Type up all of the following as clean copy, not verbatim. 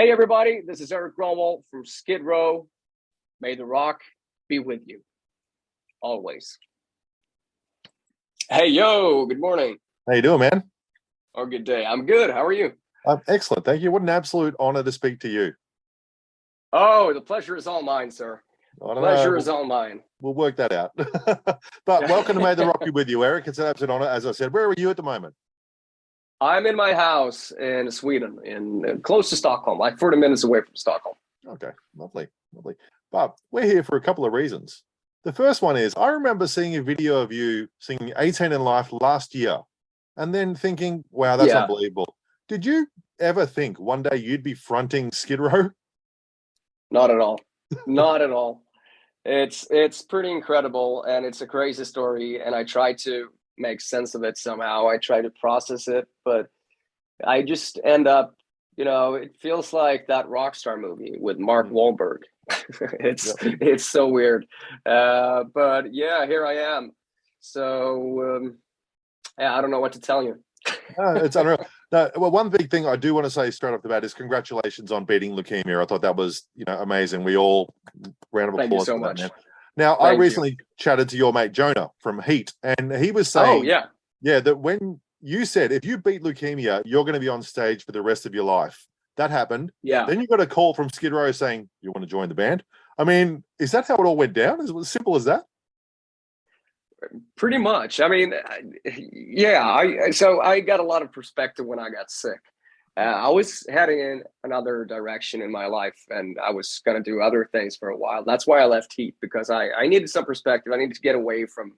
Hey everybody, this is Erik Grönwall from Skid Row. May the rock be with you, always. Hey yo, good morning. How you doing, man? Or good day. I'm good. How are you? I'm excellent, thank you. What an absolute honor to speak to you. Oh, the pleasure is all mine, sir. Pleasure is all mine. We'll work that out. But welcome to May the Rock Be With You, Erik. It's an absolute honor. As I said, where are you at the moment? I'm in my house in Sweden, in close to Stockholm, like 40 minutes away from Stockholm. Okay, lovely, lovely. But we're here for a couple of reasons. The first one is I remember seeing a video of you singing 18 in Life last year and then thinking, wow, that's unbelievable. Did you ever think one day you'd be fronting Skid Row? Not at all. Not at all. It's pretty incredible, and it's a crazy story, and I try to make sense of it somehow. I try to process it, but I just end up, it feels like that Rockstar movie with Mark Wahlberg. It's so weird. But yeah, here I am. So I don't know what to tell you. It's unreal. No, well, one big thing I do want to say straight off the bat is congratulations on beating leukemia. I thought that was, amazing. We all round of applause. Thank you so much. Man. Now, I recently chatted to your mate Jonah from H.E.A.T, and he was saying, that when you said if you beat leukemia, you're going to be on stage for the rest of your life. That happened. Yeah. Then you got a call from Skid Row saying you want to join the band. I mean, is that how it all went down? Is it as simple as that? Pretty much. I mean, so I got a lot of perspective when I got sick. I was heading in another direction in my life, and I was going to do other things for a while. That's why I left H.E.A.T, because I needed some perspective. I needed to get away from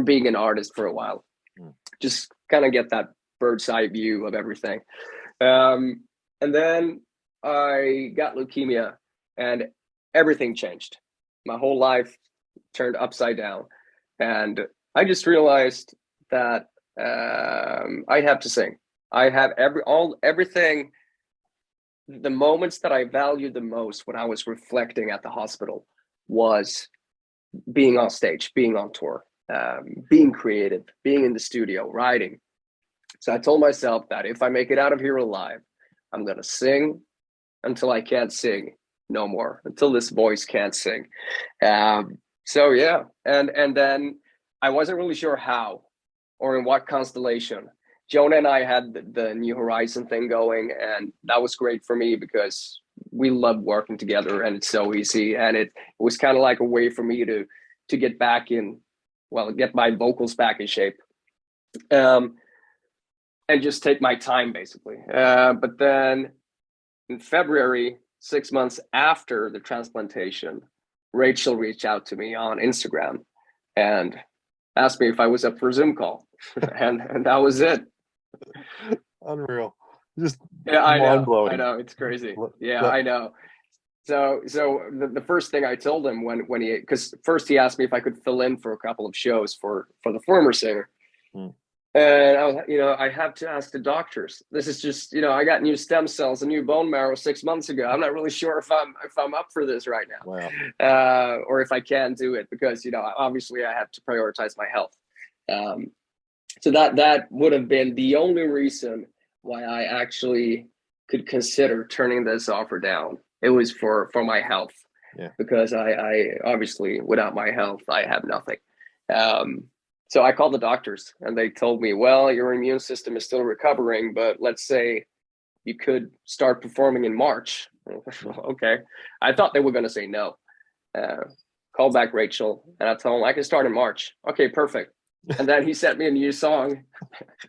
being an artist for a while. Just kind of get that bird's eye view of everything. And then I got leukemia, and everything changed. My whole life turned upside down. And I just realized that I have to sing. I have everything. The moments that I valued the most when I was reflecting at the hospital was being on stage, being on tour, being creative, being in the studio, writing. So I told myself that if I make it out of here alive, I'm gonna sing until I can't sing no more, until this voice can't sing. So yeah, and then I wasn't really sure how or in what constellation. Jonah and I had the New Horizon thing going, and that was great for me because we love working together, and it's so easy. And it was kind of like a way for me to get back in, get my vocals back in shape, and just take my time basically. But then in February, 6 months after the transplantation, Rachel reached out to me on Instagram and asked me if I was up for a Zoom call, and that was it. Unreal. Just mind-blowing. I know, it's crazy. Yeah, I know. So the first thing I told him when he, because first he asked me if I could fill in for a couple of shows for the former singer. And I was, I have to ask the doctors. This is just, I got new stem cells, a new bone marrow 6 months ago. I'm not really sure if I'm up for this right now, or if I can do it, because obviously I have to prioritize my health. So that would have been the only reason why I actually could consider turning this offer down. It was for my health, because I obviously without my health I have nothing. So I called the doctors, and they told me, well, your immune system is still recovering, but let's say you could start performing in March. Okay. I thought they were going to say no. Call back Rachel, and I told him I can start in March. Okay, perfect. And then he sent me a new song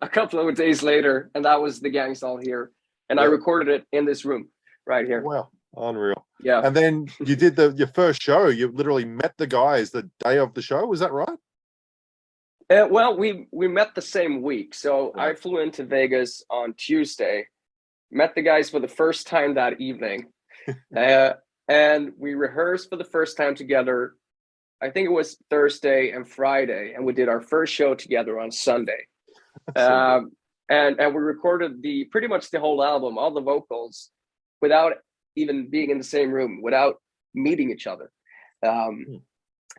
a couple of days later, and that was The Gang's All Here. And I recorded it in this room right here. Wow. Unreal. Yeah. And then you did your first show. You literally met the guys the day of the show. Was that right? Well, we met the same week. So I flew into Vegas on Tuesday, met the guys for the first time that evening, and we rehearsed for the first time together. I think it was Thursday and Friday, and we did our first show together on Sunday. And we recorded pretty much the whole album, all the vocals, without even being in the same room, without meeting each other.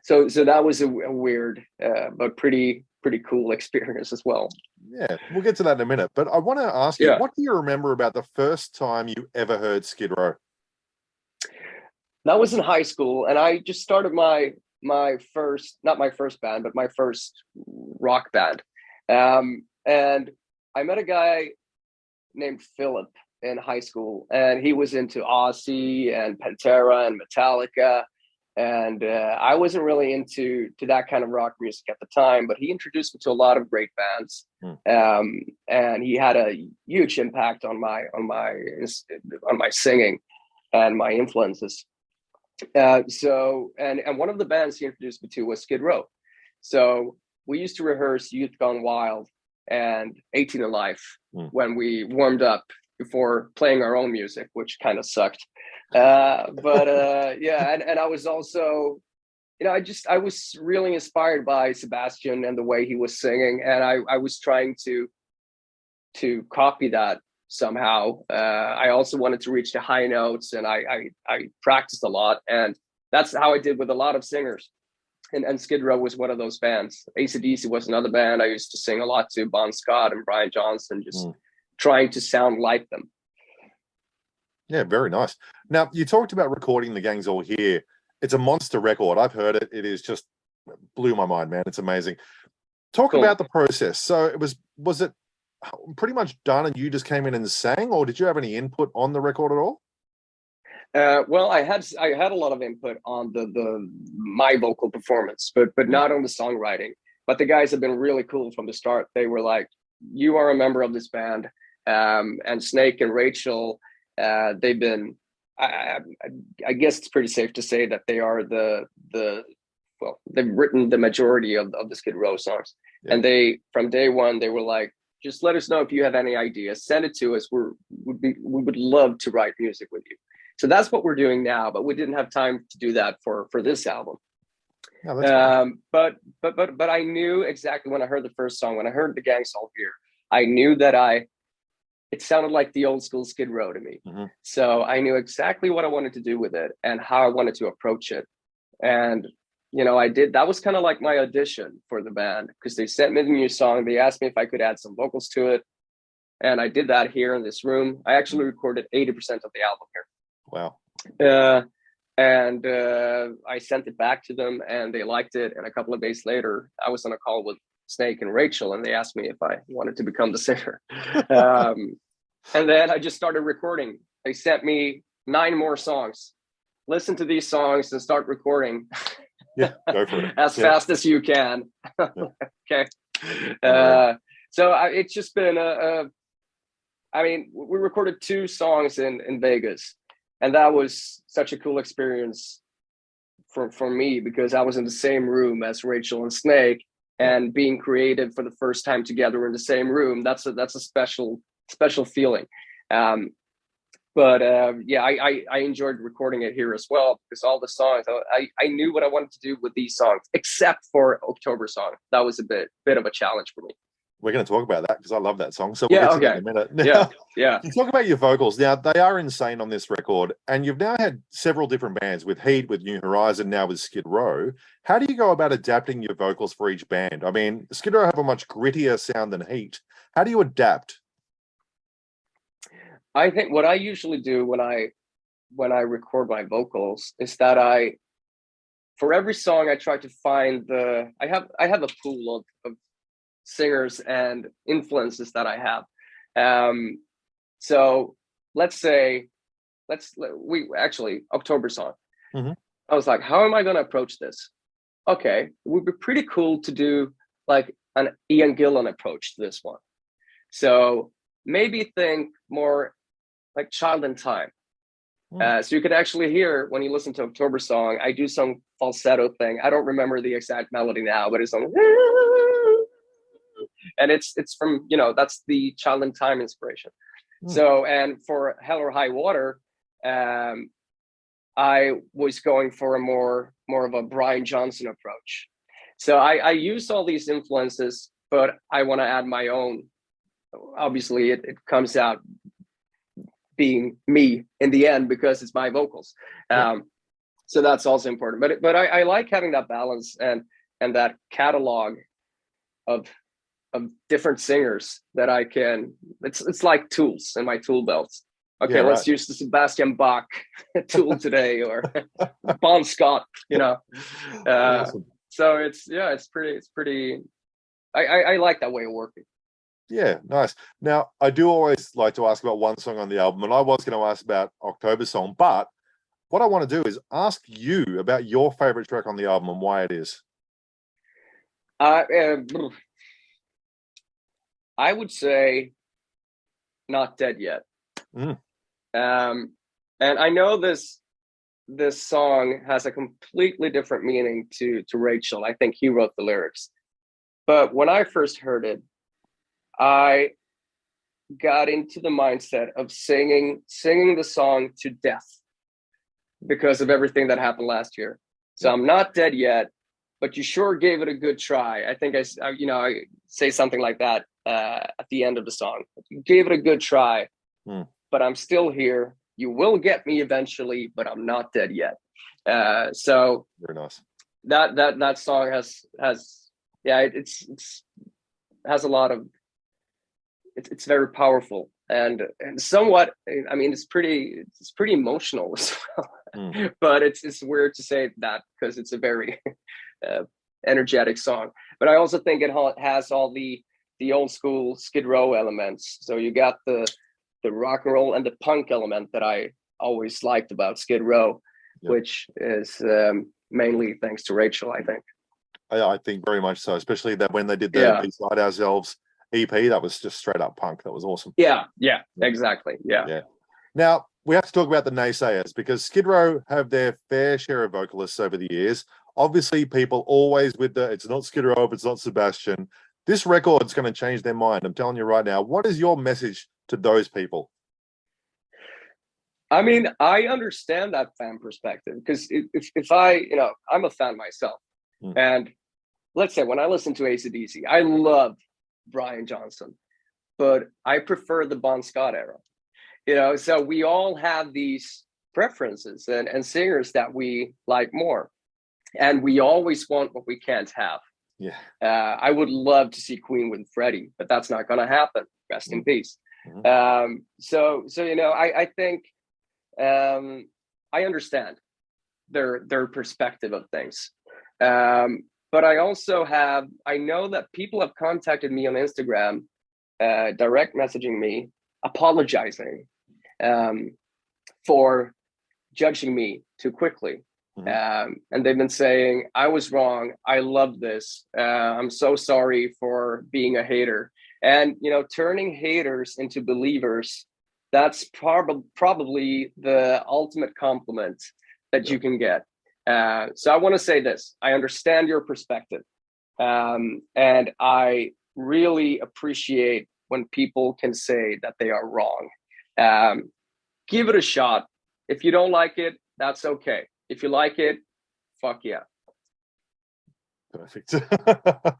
So that was a weird but pretty cool experience as well. Yeah, we'll get to that in a minute. But I want to ask you, what do you remember about the first time you ever heard Skid Row? That was in high school, and I just started my first, not my first band, but my first rock band. And I met a guy named Philip in high school, and he was into Ozzy and Pantera and Metallica. And I wasn't really into that kind of rock music at the time, but he introduced me to a lot of great bands. And he had a huge impact on my singing and my influences. So one of the bands he introduced me to was Skid Row. So we used to rehearse Youth Gone Wild and 18 and Life when we warmed up before playing our own music, which kind of sucked. Yeah, and I was also, I was really inspired by Sebastian and the way he was singing, and I was trying to copy that somehow. I also wanted to reach the high notes, and I practiced a lot, and that's how I did with a lot of singers. And Skid Row was one of those bands. AC/DC was another band I used to sing a lot to, Bon Scott and Brian Johnson, just trying to sound like them. Yeah, very nice. Now, you talked about recording The Gang's All Here. It's a monster record. I've heard it. It is just blew my mind, man. It's amazing. Talk about the process. So was it pretty much done and you just came in and sang, or did you have any input on the record at all? Well, I had a lot of input on my vocal performance, but not on the songwriting. But the guys have been really cool from the start. They were like, "You are a member of this band," and Snake and Rachel, they've been. I guess it's pretty safe to say that they are well, they've written the majority of the Skid Row songs, and they from day one they were like, "Just let us know if you have any ideas. Send it to us. We would love to write music with you." So that's what we're doing now, but we didn't have time to do that for this album. No, but I knew exactly when I heard the first song, when I heard The Gang's All Here, I knew that it sounded like the old school Skid Row to me. So I knew exactly what I wanted to do with it and how I wanted to approach it. And, I did, that was kind of like my audition for the band, because they sent me the new song. They asked me if I could add some vocals to it. And I did that here in this room. I actually recorded 80% of the album here. Wow. And I sent it back to them and they liked it. And a couple of days later, I was on a call with Snake and Rachel, and they asked me if I wanted to become the singer. And then I just started recording. They sent me 9 more songs. Listen to these songs and start recording. Yeah, go for it. As fast as you can. Okay. So it's just been we recorded 2 songs in Vegas. And that was such a cool experience for me, because I was in the same room as Rachel and Snake, and being creative for the first time together in the same room. That's a special feeling. I enjoyed recording it here as well, because all the songs, I knew what I wanted to do with these songs, except for October Song. That was a bit of a challenge for me. We're going to talk about that because I love that song. So we'll get to that in a minute. Now, yeah. You talk about your vocals. Now, they are insane on this record. And you've now had several different bands with H.E.A.T, with New Horizon, now with Skid Row. How do you go about adapting your vocals for each band? I mean, Skid Row have a much grittier sound than H.E.A.T. How do you adapt? I think what I usually do when I record my vocals is that for every song, I try to find I have a pool of singers and influences that I have. So let's say October Song. I was like, how am I going to approach this? Okay, it would be pretty cool to do like an Ian Gillan approach to this one. So maybe think more like Child in Time. So you can actually hear, when you listen to October Song, I do some falsetto thing. I don't remember the exact melody now, but it's on. And it's from, that's the Child in Time inspiration. So, and for Hell or High Water, I was going for a more of a Brian Johnson approach. So I use all these influences, but I want to add my own. Obviously, it comes out being me in the end because it's my vocals. So that's also important. But I like having that balance and that catalog of different singers that I can. It's like tools in my tool belt. Okay, Yeah, let's right. use the Sebastian Bach tool today, or Bon Scott. Awesome. So it's pretty. I like that way of working. Yeah, nice. Now, I do always like to ask about one song on the album, and I was going to ask about October Song, but what I want to do is ask you about your favorite track on the album and why it is. I would say Not Dead Yet. Mm. And I know this song has a completely different meaning to Rachel. I think he wrote the lyrics. But when I first heard it, I got into the mindset of singing the song to death because of everything that happened last year. So I'm not dead yet, but you sure gave it a good try. I think I say something like that at the end of the song. You gave it a good try, but I'm still here. You will get me eventually, but I'm not dead yet. So very nice. That song has has a lot of. It's very powerful and somewhat. I mean, it's pretty emotional as well. But it's weird to say that because it's a very energetic song. But I also think it has all the old school Skid Row elements. So you got the rock and roll and the punk element that I always liked about Skid Row, which is mainly thanks to Rachel, I think. I think very much so, especially that when they did the Beside Ourselves EP, that was just straight up punk. That was awesome. Yeah, exactly. Yeah. Now, we have to talk about the naysayers because Skid Row have their fair share of vocalists over the years. Obviously, people always with it's not Skid Row if it's not Sebastian. This record's going to change their mind. I'm telling you right now. What is your message to those people? I mean, I understand that fan perspective because if I, I'm a fan myself. And let's say when I listen to AC/DC, I love Brian Johnson, but I prefer the Bon Scott era. So we all have these preferences and singers that we like more, and we always want what we can't have. I would love to see Queen with Freddie, but that's not going to happen. Rest in peace. So I think I understand their perspective of things. But I also I know that people have contacted me on Instagram, direct messaging me, apologizing for judging me too quickly. And they've been saying, I was wrong. I love this. I'm so sorry for being a hater. And, turning haters into believers, that's probably the ultimate compliment that you can get. So I want to say this. I understand your perspective. And I really appreciate when people can say that they are wrong. Give it a shot. If you don't like it, that's okay. If you like it, fuck yeah. Perfect. I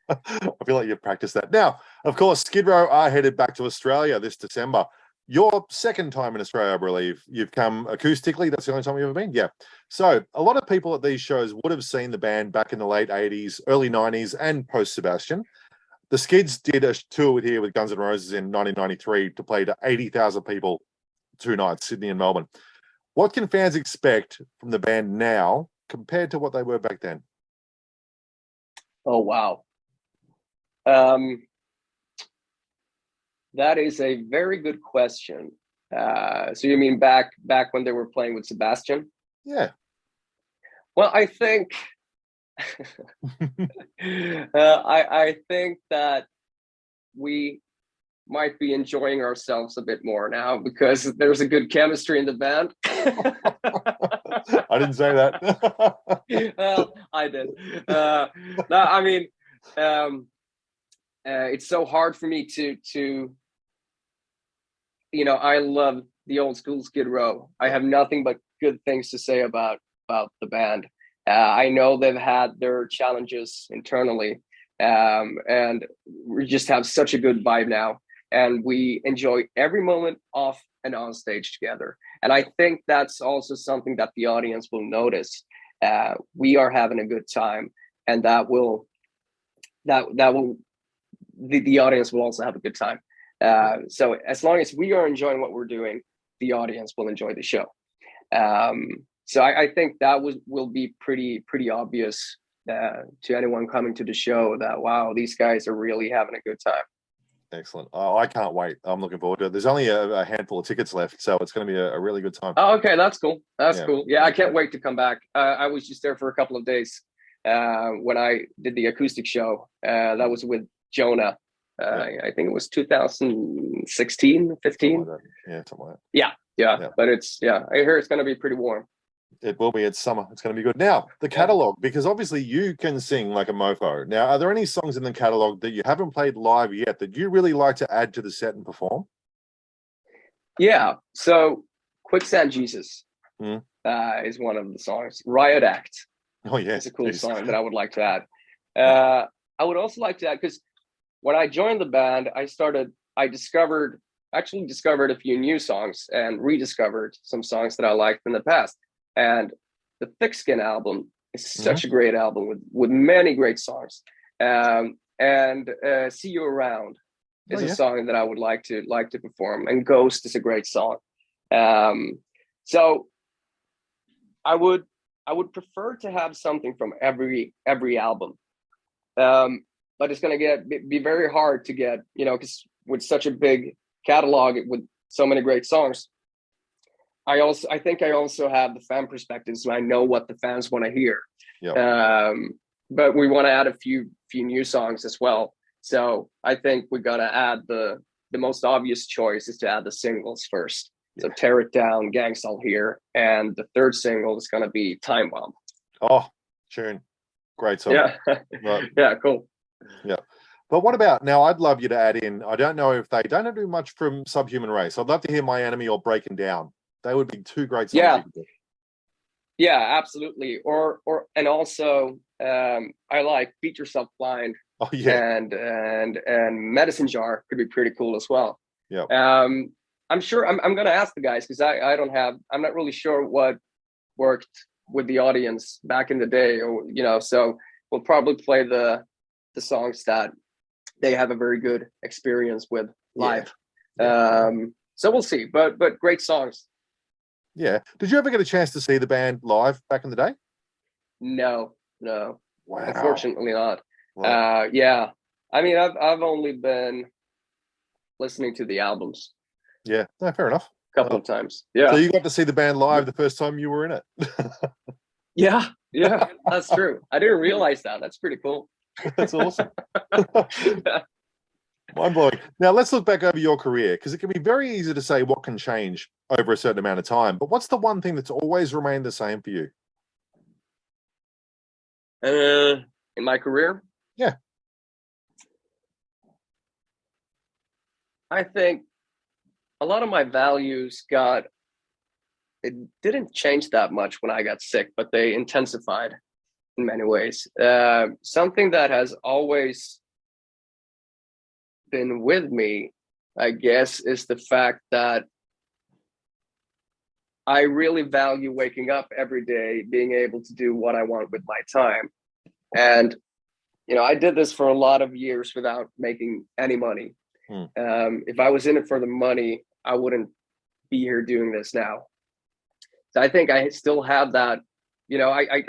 feel like you've practiced that. Now, of course, Skid Row are headed back to Australia this December. Your second time in Australia, I believe. You've come acoustically. That's the only time you've ever been? Yeah. So a lot of people at these shows would have seen the band back in the late 80s, early 90s, and post-Sebastian. The Skids did a tour here with Guns N' Roses in 1993 to play to 80,000 people 2 nights, Sydney and Melbourne. What can fans expect from the band now compared to what they were back then? Oh, wow. That is a very good question. So you mean back when they were playing with Sebastian? Yeah. Well, I think I think that we might be enjoying ourselves a bit more now because there's a good chemistry in the band. I didn't say that. Well, I did. No, I mean, it's so hard for me to I love the old school Skid Row. I have nothing but good things to say about the band. I know they've had their challenges internally, and we just have such a good vibe now. And we enjoy every moment off and on stage together. And I think that's also something that the audience will notice. we are having a good time, and that will the audience will also have a good time. So as long as we are enjoying what we're doing, the audience will enjoy the show. So I think that will be pretty obvious to anyone coming to the show that, wow, these guys are really having a good time. Excellent. Oh, I can't wait. I'm looking forward to it. There's only a handful of tickets left, so it's going to be a really good time. Oh, okay, that's cool. That's cool. Yeah, I can't wait to come back. I was just there for a couple of days when I did the acoustic show. That was with Jonah. I think it was 2016, 15. Something like yeah, something like that. Yeah. But I hear it's going to be pretty warm. It will be. It's summer. It's going to be good. Now, the catalog, because obviously you can sing like a mofo. Now, are there any songs in the catalog that you haven't played live yet that you really like to add to the set and perform? Yeah. So, Quicksand Jesus is one of the songs. Riot Act. Oh, yeah. It's a cool song that I would like to add. I would also like to add, because when I joined the band, I discovered a few new songs and rediscovered some songs that I liked in the past. And the Thick Skin album is such a great album with many great songs. And See You Around is a song that I would like to perform. And Ghost is a great song. So I would prefer to have something from every album. But it's going to be very hard to get, because with such a big catalog with so many great songs, I think I also have the fan perspective, so I know what the fans want to hear. But we want to add a few new songs as well. So I think we got to add the most obvious choice is to add the singles first. So Tear It Down, Gang's All Here, and the third single is going to be Time Bomb. Oh, tune. Great song. Yeah. Right. Yeah, cool. Yeah. But what about, now I'd love you to add in, I don't know if they don't do much from Subhuman Race. I'd love to hear My Enemy or Breaking Down. They would be two great songs. Yeah, absolutely. And also I like Beat Yourself Blind. Oh yeah. And Medicine Jar could be pretty cool as well. Yeah. I'm sure I'm gonna ask the guys, because I'm not really sure what worked with the audience back in the day, or so we'll probably play the songs that they have a very good experience with live. So we'll see, but great songs. Yeah. Did you ever get a chance to see the band live back in the day? No. Wow. Unfortunately not. Wow. Yeah. I mean, I've only been listening to the albums. Yeah. No, fair enough. A couple of times. Yeah. So you got to see the band live the first time you were in it. Yeah, that's true. I didn't realize that. That's pretty cool. That's awesome. Mind-blowing. Now, let's look back over your career, because it can be very easy to say what can change over a certain amount of time. But what's the one thing that's always remained the same for you? In my career? Yeah. I think a lot of my values it didn't change that much when I got sick, but they intensified in many ways. Something that has always been with me, I guess, is the fact that I really value waking up every day, being able to do what I want with my time. And, I did this for a lot of years without making any money. If I was in it for the money, I wouldn't be here doing this now. So I think I still have that. I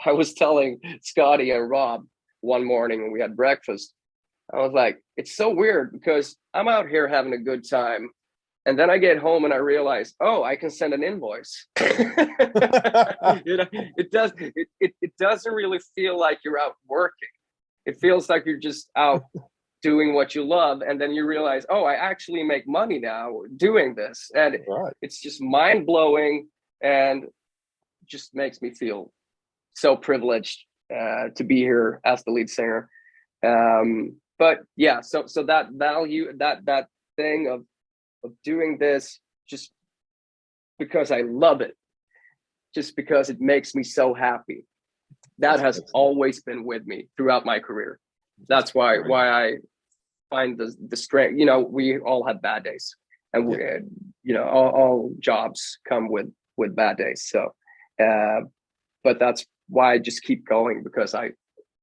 was telling Scotty and Rob one morning when we had breakfast, I was like, it's so weird because I'm out here having a good time. And then I get home and I realize, oh, I can send an invoice. It doesn't really feel like you're out working. It feels like you're just out doing what you love. And then you realize, oh, I actually make money now doing this. And it's just mind blowing and just makes me feel so privileged to be here as the lead singer. But yeah, so that value, that thing of doing this just because I love it, just because it makes me so happy, that has always been with me throughout my career. That's why I find the strength. We all have bad days, and all jobs come with bad days. So but that's why I just keep going, because I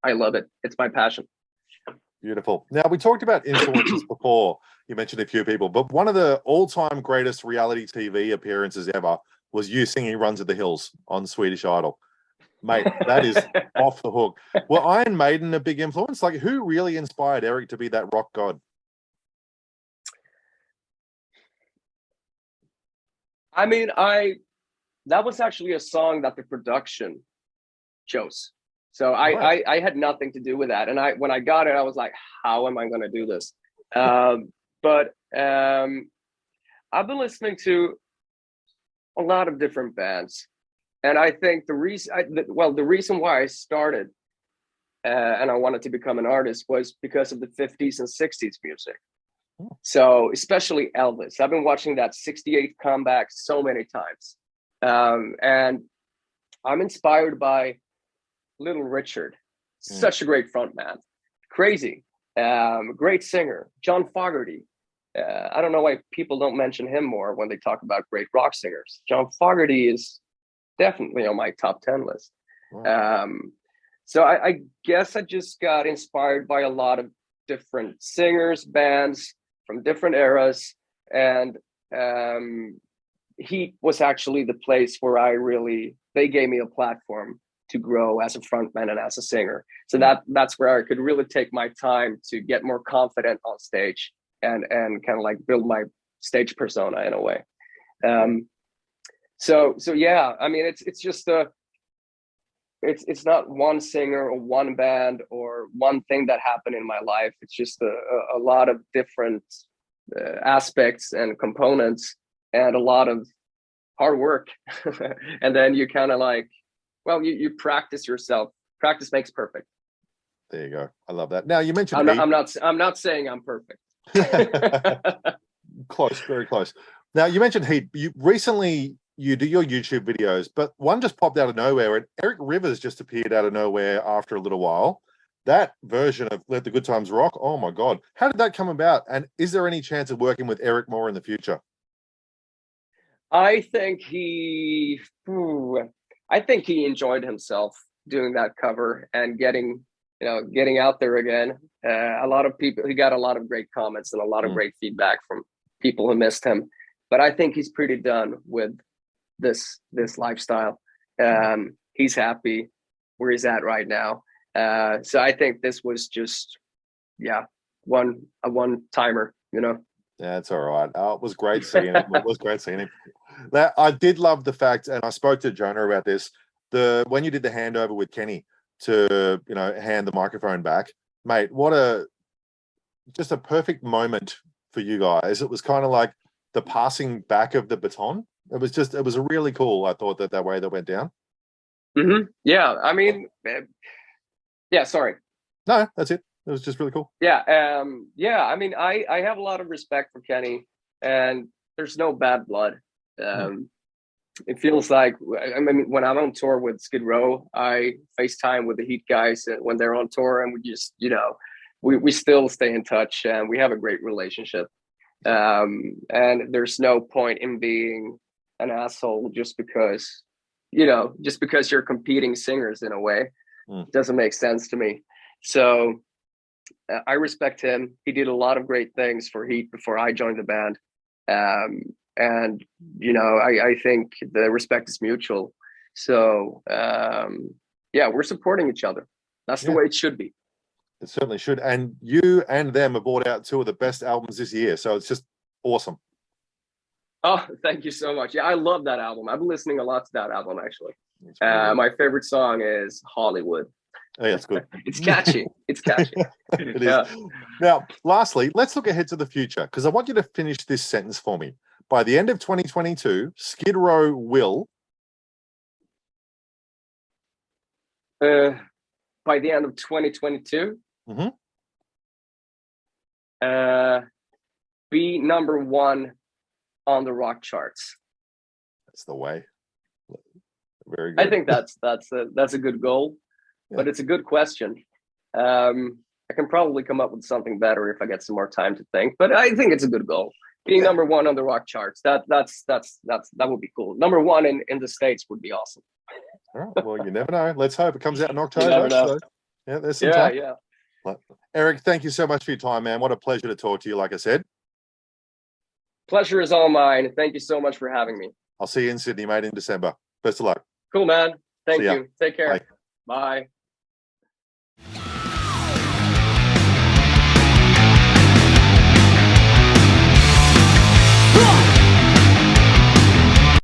love it. It's my passion. Beautiful. Now, we talked about influences before. You mentioned a few people, but one of the all-time greatest reality TV appearances ever was you singing Runs of the Hills on Swedish Idol. Mate, that is off the hook. Were Iron Maiden a big influence? Like, who really inspired Erik to be that rock god? I mean, that was actually a song that the production chose. So I had nothing to do with that. And when I got it, I was like, how am I going to do this? But I've been listening to a lot of different bands. And I think the reason why I started and I wanted to become an artist was because of the 50s and 60s music. So especially Elvis. I've been watching that 68 comeback so many times. And I'm inspired by Little Richard. Such a great frontman. Crazy. Great singer. John Fogerty. I don't know why people don't mention him more when they talk about great rock singers. John Fogerty is definitely on my top 10 list. Wow. So I guess I just got inspired by a lot of different singers, bands from different eras. And H.E.A.T was actually the place where they gave me a platform to grow as a frontman and as a singer. So that's where I could really take my time to get more confident on stage and kind of like build my stage persona in a way. So yeah, I mean, it's just it's not one singer or one band or one thing that happened in my life. It's just a lot of different aspects and components and a lot of hard work. And then you kind of like, well, you practice yourself. Practice makes perfect. There you go. I love that. Now, you mentioned I'm not saying I'm perfect. Close, very close. Now, you mentioned H.E.A.T. You do your YouTube videos, but one just popped out of nowhere, and Erik Rivers just appeared out of nowhere after a little while. That version of Let the Good Times Rock, oh my God. How did that come about? And is there any chance of working with Erik more in the future? I think he enjoyed himself doing that cover and getting out there again. A lot of people, he got a lot of great comments and a lot of great feedback from people who missed him. But I think he's pretty done with this lifestyle. He's happy where he's at right now. So I think this was just, a one-timer, Yeah, it's all right. It was great seeing him. It was great seeing him. Now, I did love the fact, and I spoke to Jonah about this, when you did the handover with Kenny to, hand the microphone back, mate, just a perfect moment for you guys. It was kind of like the passing back of the baton. It was really cool. I thought that way that went down. Mm-hmm. Yeah. I mean, yeah, sorry. No, that's it. It was just really cool. Yeah. I mean, I have a lot of respect for Kenny, and there's no bad blood. It feels like, I mean, when I'm on tour with Skid Row, I FaceTime with the H.E.A.T guys when they're on tour, and we just, we still stay in touch, and we have a great relationship. And there's no point in being an asshole just because you're competing singers in a way. Doesn't make sense to me. So I respect him. He did a lot of great things for H.E.A.T before I joined the band. And I think the respect is mutual. So we're supporting each other. That's the way it should be. It certainly should. And you and them have brought out two of the best albums this year. So it's just awesome. Oh, thank you so much. Yeah, I love that album. I've been listening a lot to that album, actually. My favorite song is Hollywood. Oh, yeah, it's good. It's catchy. It's catchy. It is. Now, lastly, let's look ahead to the future, because I want you to finish this sentence for me. By the end of 2022, Skid Row will... by the end of 2022, be number one on the rock charts. That's the way. Very good. I think that's a good goal, but it's a good question. I can probably come up with something better if I get some more time to think, but I think it's a good goal. Being number one on the rock charts, that would be cool. Number one in the States would be awesome. All right. Well, you never know. Let's hope it comes out in You October. never know. So, yeah, there's some Yeah, time. yeah. Well, Erik, thank you so much for your time, man. What a pleasure to talk to you, like I said. Pleasure is all mine. Thank you so much for having me. I'll see you in Sydney, mate, in December. Best of luck. Cool, man. Thank See ya. you. Take care. Bye. Bye.